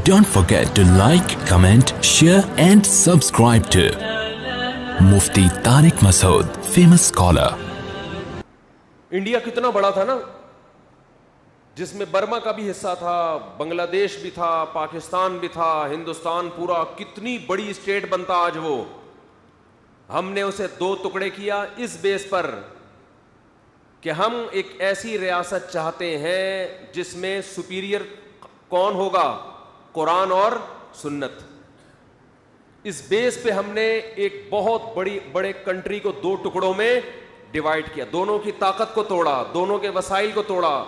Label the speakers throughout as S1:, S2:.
S1: Don't forget to like, comment, share and subscribe to Mufti Tariq Masood, famous scholar.
S2: India کتنا بڑا تھا نا، جس میں برما کا بھی حصہ تھا، بنگلہ دیش بھی تھا، پاکستان بھی تھا، ہندوستان پورا، کتنی بڑی اسٹیٹ بنتا آج وہ. ہم نے اسے دو ٹکڑے کیا اس بیس پر کہ ہم ایک ایسی ریاست چاہتے ہیں جس میں سپیریئر کون ہوگا؟ قرآن اور سنت. اس بیس پہ ہم نے ایک بہت بڑے کنٹری کو دو ٹکڑوں میں ڈیوائڈ کیا، دونوں کی طاقت کو توڑا، دونوں کے وسائل کو توڑا.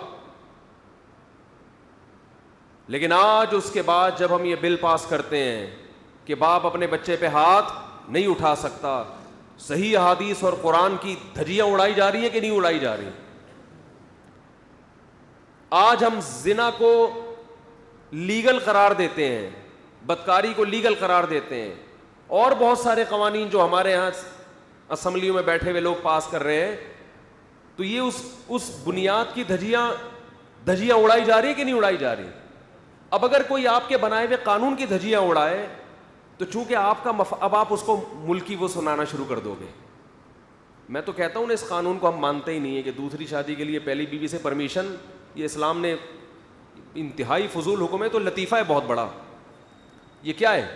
S2: لیکن آج اس کے بعد جب ہم یہ بل پاس کرتے ہیں کہ باپ اپنے بچے پہ ہاتھ نہیں اٹھا سکتا، صحیح احادیث اور قرآن کی دھجیاں اڑائی جا رہی ہیں کہ نہیں اڑائی جا رہی؟ آج ہم زنا کو لیگل قرار دیتے ہیں، بدکاری کو لیگل قرار دیتے ہیں، اور بہت سارے قوانین جو ہمارے یہاں اسمبلیوں میں بیٹھے ہوئے لوگ پاس کر رہے ہیں. تو یہ اس بنیاد کی دھجیاں اڑائی جا رہی ہے کہ نہیں اڑائی جا رہی؟ اب اگر کوئی آپ کے بنائے ہوئے قانون کی دھجیاں اڑائے تو چونکہ آپ کا اب آپ اس کو ملکی وہ سنانا شروع کر دو گے. میں تو کہتا ہوں اس قانون کو ہم مانتے ہی نہیں ہے کہ دوسری شادی کے لیے پہلی بیوی سے پرمیشن، یہ اسلام نے انتہائی فضول حکم ہے. تو لطیفہ ہے بہت بڑا. یہ کیا ہے؟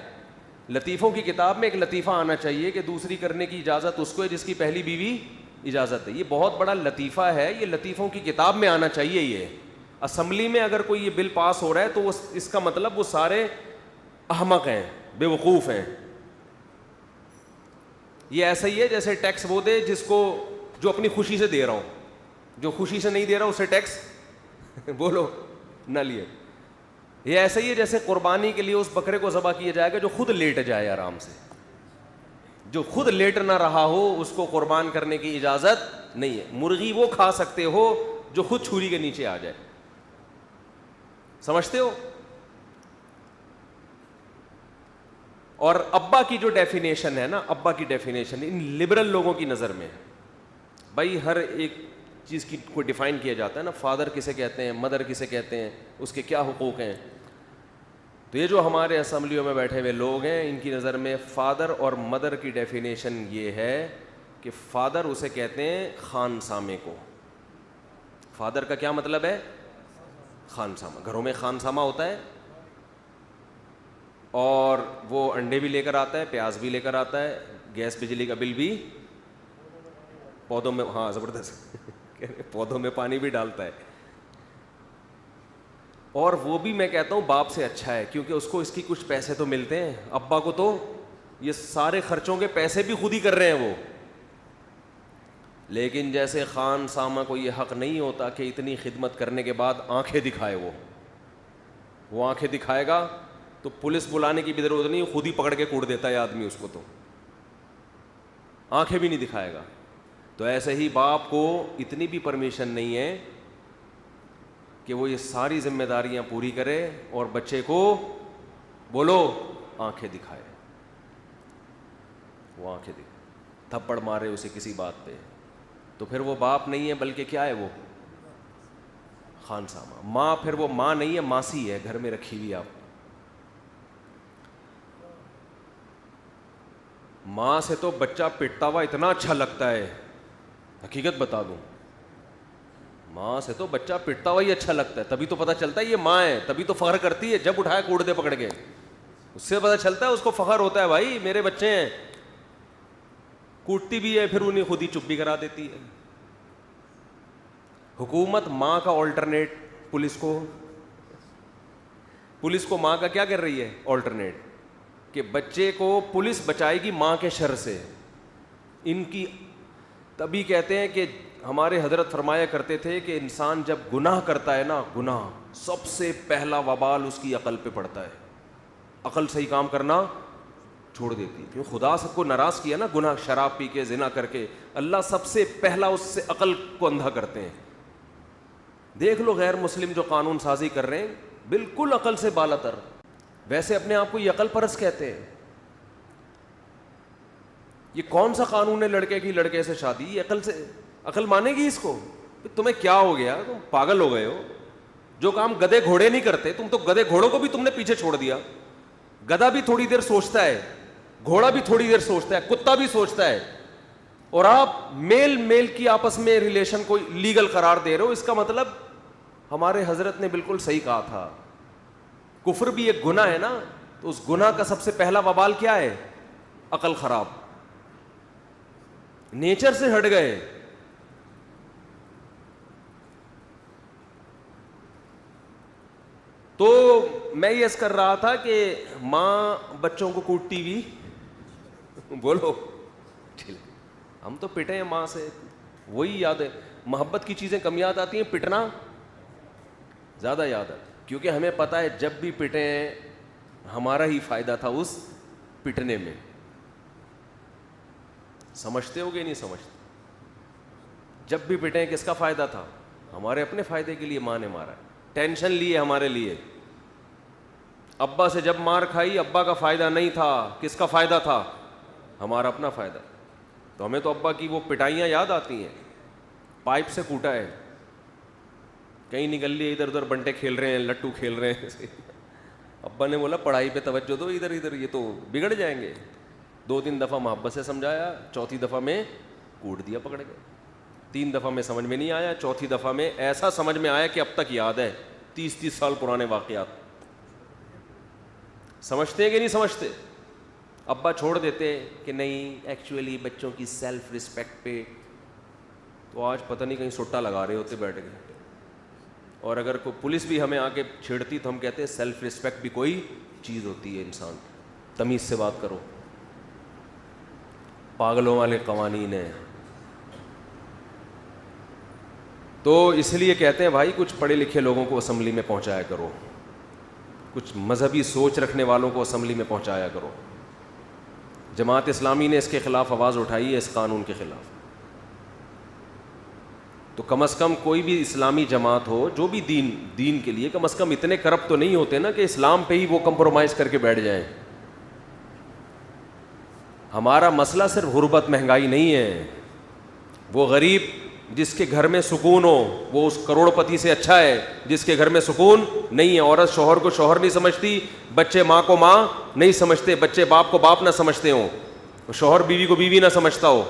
S2: لطیفوں کی کتاب میں ایک لطیفہ آنا چاہیے کہ دوسری کرنے کی اجازت اس کو ہے جس کی پہلی بیوی اجازت ہے. یہ بہت بڑا لطیفہ ہے، یہ لطیفوں کی کتاب میں آنا چاہیے. یہ اسمبلی میں اگر کوئی یہ بل پاس ہو رہا ہے تو اس کا مطلب وہ سارے احمق ہیں، بے وقوف ہیں. یہ ایسا ہی ہے جیسے ٹیکس وہ دے جو اپنی خوشی سے دے رہا ہوں، جو خوشی سے نہیں دے رہا اسے ٹیکس بولو نہ لیے. یہ ایسا ہی ہے جیسے قربانی کے لیے اس بکرے کو ذبح کیا جائے گا جو خود لیٹ جائے آرام سے. جو خود لیٹ نہ رہا ہو اس کو قربان کرنے کی اجازت نہیں ہے. مرغی وہ کھا سکتے ہو جو خود چھری کے نیچے آ جائے. سمجھتے ہو؟ اور ابا کی جو ڈیفینیشن ہے نا، ابا کی ڈیفینیشن ان لبرل لوگوں کی نظر میں، بھائی ہر ایک چیز کی کو ڈیفائن کیا جاتا ہے نا. فادر کسے کہتے ہیں، مدر کسے کہتے ہیں، اس کے کیا حقوق ہیں. تو یہ جو ہمارے اسمبلیوں میں بیٹھے ہوئے لوگ ہیں ان کی نظر میں فادر اور مدر کی ڈیفینیشن یہ ہے کہ فادر اسے کہتے ہیں خان سامے کو. فادر کا کیا مطلب ہے؟ خان سامہ. گھروں میں خان سامہ ہوتا ہے اور وہ انڈے بھی لے کر آتا ہے، پیاز بھی لے کر آتا ہے، گیس بجلی کا بل بھی، پودوں میں، ہاں زبردست پودوں میں پانی بھی ڈالتا ہے. اور وہ بھی میں کہتا ہوں باپ سے اچھا ہے کیونکہ اس کو اس کی کچھ پیسے تو ملتے ہیں. ابا کو تو یہ سارے خرچوں کے پیسے بھی خود ہی کر رہے ہیں وہ. لیکن جیسے خان سامہ کو یہ حق نہیں ہوتا کہ اتنی خدمت کرنے کے بعد آنکھیں دکھائے. وہ آنکھیں دکھائے گا تو پولیس بلانے کی بھی ضرورت نہیں، خود ہی پکڑ کے کوڑ دیتا ہے آدمی اس کو. تو آنکھیں بھی نہیں دکھائے گا. تو ایسے ہی باپ کو اتنی بھی پرمیشن نہیں ہے کہ وہ یہ ساری ذمہ داریاں پوری کرے اور بچے کو بولو آنکھیں دکھائے. وہ آنکھیں دکھائے، تھپڑ مارے اسے کسی بات پہ، تو پھر وہ باپ نہیں ہے بلکہ کیا ہے؟ وہ خان سامہ. ماں پھر وہ ماں نہیں ہے، ماسی ہے، گھر میں رکھی ہوئی. آپ ماں سے تو بچہ پٹتا ہوا اتنا اچھا لگتا ہے، حقیقت بتا دوں، ماں سے تو بچہ پٹتا ہوا ہی اچھا لگتا ہے. تبھی تو پتہ چلتا ہے یہ ماں ہے، تبھی تو فخر کرتی ہے جب اٹھائے کوڑ دے پکڑ کے. اس سے پتہ چلتا ہے اس کو فخر ہوتا ہے، بھائی میرے بچے ہیں. کوٹتی بھی ہے پھر انہیں خود ہی چپ بھی کرا دیتی ہے. حکومت ماں کا آلٹرنیٹ پولیس کو ماں کا کیا کر رہی ہے؟ آلٹرنیٹ، کہ بچے کو پولیس بچائے گی ماں کے شر سے. ان کی تبھی کہتے ہیں کہ ہمارے حضرت فرمایا کرتے تھے کہ انسان جب گناہ کرتا ہے نا، گناہ سب سے پہلا وبال اس کی عقل پہ پڑتا ہے. عقل صحیح کام کرنا چھوڑ دیتی ہے. کیوں؟ خدا سب کو ناراض کیا نا، گناہ شراب پی کے، زنا کر کے. اللہ سب سے پہلا اس سے عقل کو اندھا کرتے ہیں. دیکھ لو غیر مسلم جو قانون سازی کر رہے ہیں بالکل عقل سے بالا تر. ویسے اپنے آپ کو یہ عقل پرست کہتے ہیں. یہ کون سا قانون ہے لڑکے کی لڑکے سے شادی؟ یہ عقل مانے گی اس کو؟ تمہیں کیا ہو گیا؟ تم پاگل ہو گئے ہو. جو کام گدھے گھوڑے نہیں کرتے, تم تو گدھے گھوڑوں کو بھی تم نے پیچھے چھوڑ دیا. گدھا بھی تھوڑی دیر سوچتا ہے, گھوڑا بھی تھوڑی دیر سوچتا ہے, کتا بھی سوچتا ہے, اور آپ میل میل کی آپس میں ریلیشن کو لیگل قرار دے رہے ہو. اس کا مطلب ہمارے حضرت نے بالکل صحیح کہا تھا, کفر بھی ایک گناہ ہے نا, تو اس گناہ کا سب سے پہلا وبال کیا ہے؟ عقل خراب, نیچر سے ہٹ گئے. تو میں یہ کر رہا تھا کہ ماں بچوں کو کوٹتی ہوئی بولو, ہم تو پٹے ہیں ماں سے, وہی یاد ہے. محبت کی چیزیں کم یاد آتی ہیں, پٹنا زیادہ یاد آتا, کیونکہ ہمیں پتہ ہے جب بھی پٹے ہیں ہمارا ہی فائدہ تھا اس پٹنے میں. سمجھتے ہو گے نہیں سمجھتے؟ جب بھی پٹے ہیں کس کا فائدہ تھا؟ ہمارے اپنے فائدے کے لیے ماں نے مارا, ٹینشن لیے ہمارے لیے. ابا سے جب مار کھائی, ابا کا فائدہ نہیں تھا, کس کا فائدہ تھا؟ ہمارا اپنا فائدہ. تو ہمیں تو ابا کی وہ پٹائیاں یاد آتی ہیں, پائپ سے کوٹا ہے, کہیں نکل لیے, ادھر ادھر بنٹے کھیل رہے ہیں, لٹو کھیل رہے ہیں. ابا نے بولا پڑھائی پہ توجہ دو, ادھر ادھر یہ تو بگڑ جائیں گے. 2-3 دفعہ محبت سے سمجھایا, چوتھی دفعہ میں کوٹ دیا پکڑ کے. 3 دفعہ میں سمجھ میں نہیں آیا, چوتھی دفعہ میں ایسا سمجھ میں آیا کہ اب تک یاد ہے, 30 سال پرانے واقعات. سمجھتے ہیں کہ نہیں سمجھتے؟ ابا چھوڑ دیتے کہ نہیں ایکچولی بچوں کی سیلف رسپیکٹ پہ, تو آج پتہ نہیں کہیں سٹا لگا رہے ہوتے بیٹھ کے. اور اگر کوئی پولیس بھی ہمیں آ کے چھیڑتی تو ہم کہتے ہیں سیلف رسپیکٹ بھی کوئی چیز ہوتی ہے, انسان تمیز سے بات کرو. پاگلوں والے قوانین ہیں. تو اس لیے کہتے ہیں بھائی کچھ پڑھے لکھے لوگوں کو اسمبلی میں پہنچایا کرو, کچھ مذہبی سوچ رکھنے والوں کو اسمبلی میں پہنچایا کرو. جماعت اسلامی نے اس کے خلاف آواز اٹھائی ہے, اس قانون کے خلاف. تو کم از کم کوئی بھی اسلامی جماعت ہو جو بھی دین کے لیے, کم از کم اتنے کرپٹ تو نہیں ہوتے نا کہ اسلام پہ ہی وہ کمپرومائز کر کے بیٹھ جائیں. ہمارا مسئلہ صرف غربت مہنگائی نہیں ہے. وہ غریب جس کے گھر میں سکون ہو وہ اس کروڑ پتی سے اچھا ہے جس کے گھر میں سکون نہیں ہے. عورت شوہر کو شوہر نہیں سمجھتی, بچے ماں کو ماں نہیں سمجھتے, بچے باپ کو باپ نہ سمجھتے ہوں, شوہر بیوی کو بیوی نہ سمجھتا ہو,